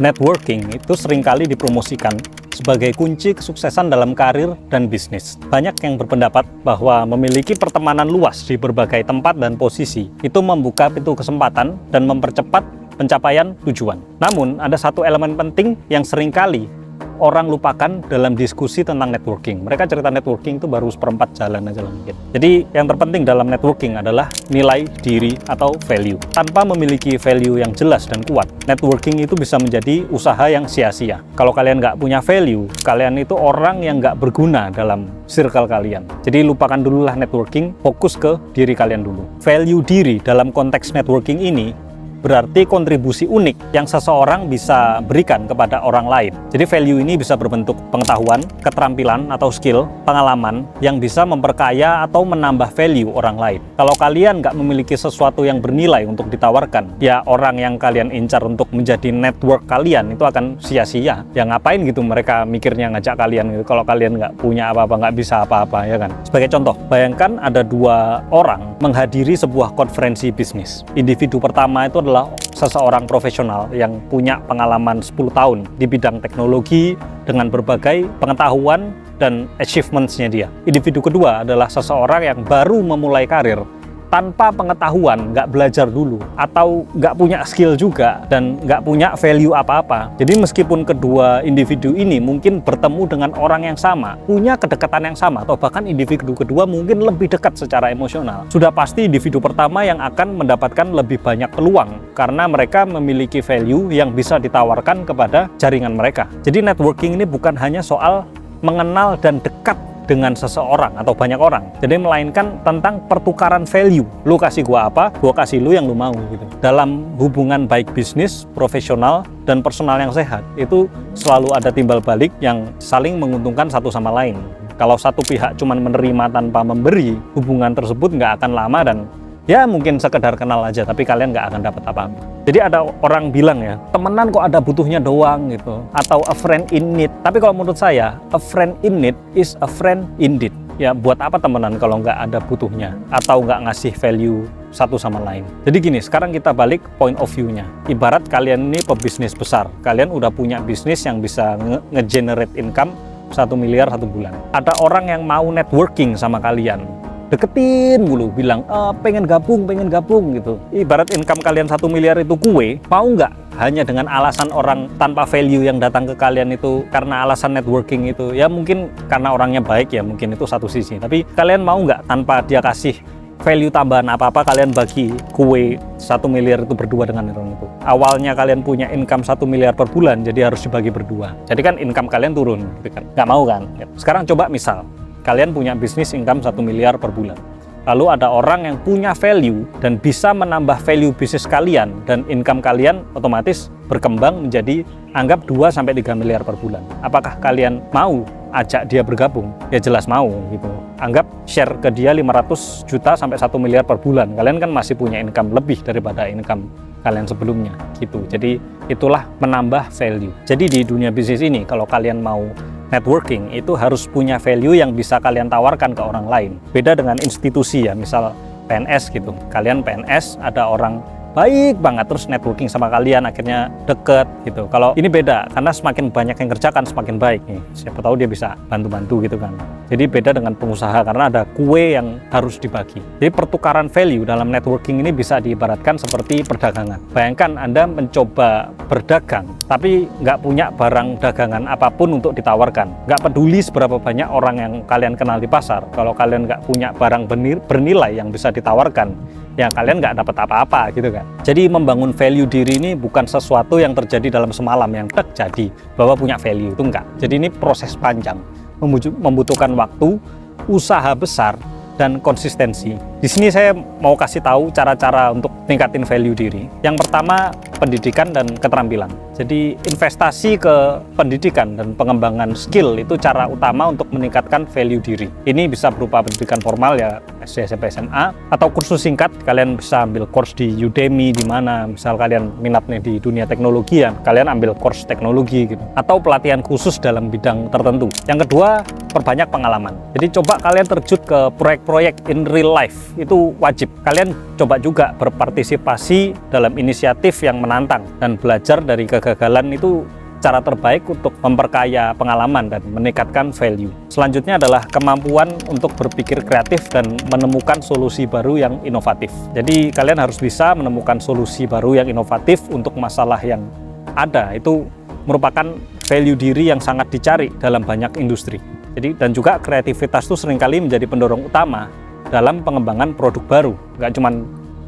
Networking itu seringkali dipromosikan sebagai kunci kesuksesan dalam karir dan bisnis. Banyak yang berpendapat bahwa memiliki pertemanan luas di berbagai tempat dan posisi itu membuka pintu kesempatan dan mempercepat pencapaian tujuan. Namun, ada satu elemen penting yang seringkali orang lupakan dalam diskusi tentang networking. Mereka cerita networking itu baru seperempat jalan aja lah mungkin. Jadi yang terpenting dalam networking adalah nilai diri atau value. Tanpa memiliki value yang jelas dan kuat, networking itu bisa menjadi usaha yang sia-sia. Kalau kalian nggak punya value, kalian itu orang yang nggak berguna dalam circle kalian. Jadi lupakan dululah networking, fokus ke diri kalian dulu. Value diri dalam konteks networking ini berarti kontribusi unik yang seseorang bisa berikan kepada orang lain. Jadi value ini bisa berbentuk pengetahuan, keterampilan atau skill, pengalaman yang bisa memperkaya atau menambah value orang lain. Kalau kalian nggak memiliki sesuatu yang bernilai untuk ditawarkan, ya orang yang kalian incar untuk menjadi network kalian itu akan sia-sia. Ya ngapain gitu mereka mikirnya ngajak kalian gitu kalau kalian nggak punya apa-apa, nggak bisa apa-apa, ya kan? Sebagai contoh, bayangkan ada dua orang menghadiri sebuah konferensi bisnis. Individu pertama itu adalah seseorang profesional yang punya pengalaman 10 tahun di bidang teknologi dengan berbagai pengetahuan dan achievements-nya dia. Individu kedua adalah seseorang yang baru memulai karir tanpa pengetahuan, nggak belajar dulu, atau nggak punya skill juga, dan nggak punya value apa-apa. Jadi meskipun kedua individu ini mungkin bertemu dengan orang yang sama, punya kedekatan yang sama, atau bahkan individu kedua mungkin lebih dekat secara emosional, sudah pasti individu pertama yang akan mendapatkan lebih banyak peluang, karena mereka memiliki value yang bisa ditawarkan kepada jaringan mereka. Jadi networking ini bukan hanya soal mengenal dan dekat dengan seseorang atau banyak orang, jadi melainkan tentang pertukaran value. Lu kasih gua apa, gua kasih lu yang lu mau gitu. Dalam hubungan baik bisnis, profesional, dan personal yang sehat, itu selalu ada timbal balik yang saling menguntungkan satu sama lain. Kalau satu pihak cuma menerima tanpa memberi, hubungan tersebut nggak akan lama dan ya mungkin sekedar kenal aja, tapi kalian nggak akan dapat apa-apa. Jadi ada orang bilang ya, temenan kok ada butuhnya doang gitu, atau a friend in need. Tapi kalau menurut saya, a friend in need is a friend indeed. Ya buat apa temenan kalau nggak ada butuhnya, atau nggak ngasih value satu sama lain. Jadi gini, sekarang kita balik point of view-nya. Ibarat kalian ini pebisnis besar, kalian udah punya bisnis yang bisa nge-generate income 1 miliar 1 bulan. Ada orang yang mau networking sama kalian, deketin mulu, bilang pengen gabung gitu. Ibarat income kalian 1 miliar itu kue, mau nggak hanya dengan alasan orang tanpa value yang datang ke kalian itu karena alasan networking itu? Ya mungkin karena orangnya baik, ya mungkin itu satu sisi, tapi kalian mau nggak tanpa dia kasih value tambahan apa-apa, kalian bagi kue 1 miliar itu berdua dengan orang itu? Awalnya kalian punya income 1 miliar per bulan, jadi harus dibagi berdua, jadi kan income kalian turun gitu kan? Nggak mau kan? Sekarang coba misal kalian punya bisnis income 1 miliar per bulan. Lalu ada orang yang punya value dan bisa menambah value bisnis kalian, dan income kalian otomatis berkembang menjadi anggap 2-3 miliar per bulan. Apakah kalian mau ajak dia bergabung? Ya jelas mau gitu. Anggap share ke dia 500 juta sampai 1 miliar per bulan. Kalian kan masih punya income lebih daripada income kalian sebelumnya gitu. Jadi itulah menambah value. Jadi di dunia bisnis ini kalau kalian mau networking itu harus punya value yang bisa kalian tawarkan ke orang lain. Beda dengan institusi ya, misal PNS gitu. Kalian PNS, ada orang baik banget terus networking sama kalian, akhirnya deket gitu. Kalau ini beda, karena semakin banyak yang kerjakan semakin baik nih. Siapa tahu dia bisa bantu-bantu gitu kan. Jadi beda dengan pengusaha karena ada kue yang harus dibagi. Jadi pertukaran value dalam networking ini bisa diibaratkan seperti perdagangan. Bayangkan Anda mencoba berdagang tapi nggak punya barang dagangan apapun untuk ditawarkan. Nggak peduli seberapa banyak orang yang kalian kenal di pasar, kalau kalian nggak punya barang bernilai yang bisa ditawarkan, ya kalian nggak dapat apa-apa gitu kan. Jadi membangun value diri ini bukan sesuatu yang terjadi dalam semalam yang jadi bahwa punya value, itu enggak. Jadi ini proses panjang, membutuhkan waktu, usaha besar, dan konsistensi. Di sini saya mau kasih tahu cara-cara untuk tingkatin value diri. Yang pertama, pendidikan dan keterampilan. Jadi investasi ke pendidikan dan pengembangan skill itu cara utama untuk meningkatkan value diri. Ini bisa berupa pendidikan formal ya, SD, SMP, SMA, atau kursus singkat. Kalian bisa ambil course di Udemy, di mana misal kalian minatnya di dunia teknologi ya, kalian ambil course teknologi gitu. Atau pelatihan khusus dalam bidang tertentu. Yang kedua, perbanyak pengalaman. Jadi coba kalian terjun ke proyek-proyek in real life, itu wajib. Kalian coba juga berpartisipasi dalam inisiatif yang menantang, dan belajar dari kegagalan itu cara terbaik untuk memperkaya pengalaman dan meningkatkan value. Selanjutnya adalah kemampuan untuk berpikir kreatif dan menemukan solusi baru yang inovatif. Jadi kalian harus bisa menemukan solusi baru yang inovatif untuk masalah yang ada. Itu merupakan value diri yang sangat dicari dalam banyak industri. Jadi dan juga kreativitas itu seringkali menjadi pendorong utama dalam pengembangan produk baru. Nggak cuma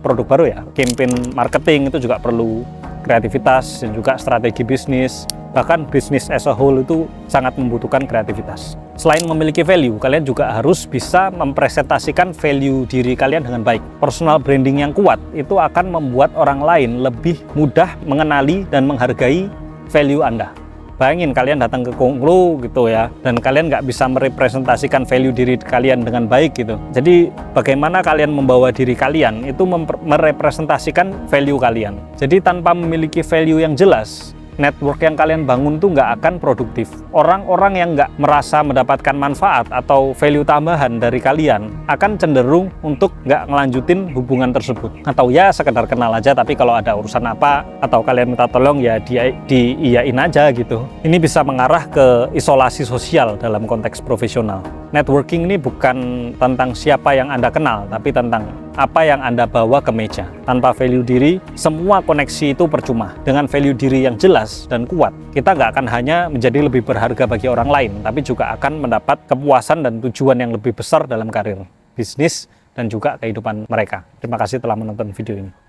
produk baru ya, campaign marketing itu juga perlu kreativitas dan juga strategi bisnis. Bahkan bisnis as a whole itu sangat membutuhkan kreativitas. Selain memiliki value, kalian juga harus bisa mempresentasikan value diri kalian dengan baik. Personal branding yang kuat itu akan membuat orang lain lebih mudah mengenali dan menghargai value Anda. Bayangin kalian datang ke Konglo gitu ya, dan kalian nggak bisa merepresentasikan value diri kalian dengan baik gitu. Jadi bagaimana kalian membawa diri kalian itu merepresentasikan value kalian. Jadi tanpa memiliki value yang jelas, network yang kalian bangun tuh nggak akan produktif. Orang-orang yang nggak merasa mendapatkan manfaat atau value tambahan dari kalian akan cenderung untuk nggak ngelanjutin hubungan tersebut. Atau ya sekedar kenal aja, tapi kalau ada urusan apa atau kalian minta tolong ya diiyain aja gitu. Ini bisa mengarah ke isolasi sosial dalam konteks profesional. Networking ini bukan tentang siapa yang Anda kenal, tapi tentang apa yang Anda bawa ke meja. Tanpa value diri, semua koneksi itu percuma. Dengan value diri yang jelas dan kuat, kita nggak akan hanya menjadi lebih berharga bagi orang lain, tapi juga akan mendapat kepuasan dan tujuan yang lebih besar dalam karir, bisnis, dan juga kehidupan mereka. Terima kasih telah menonton video ini.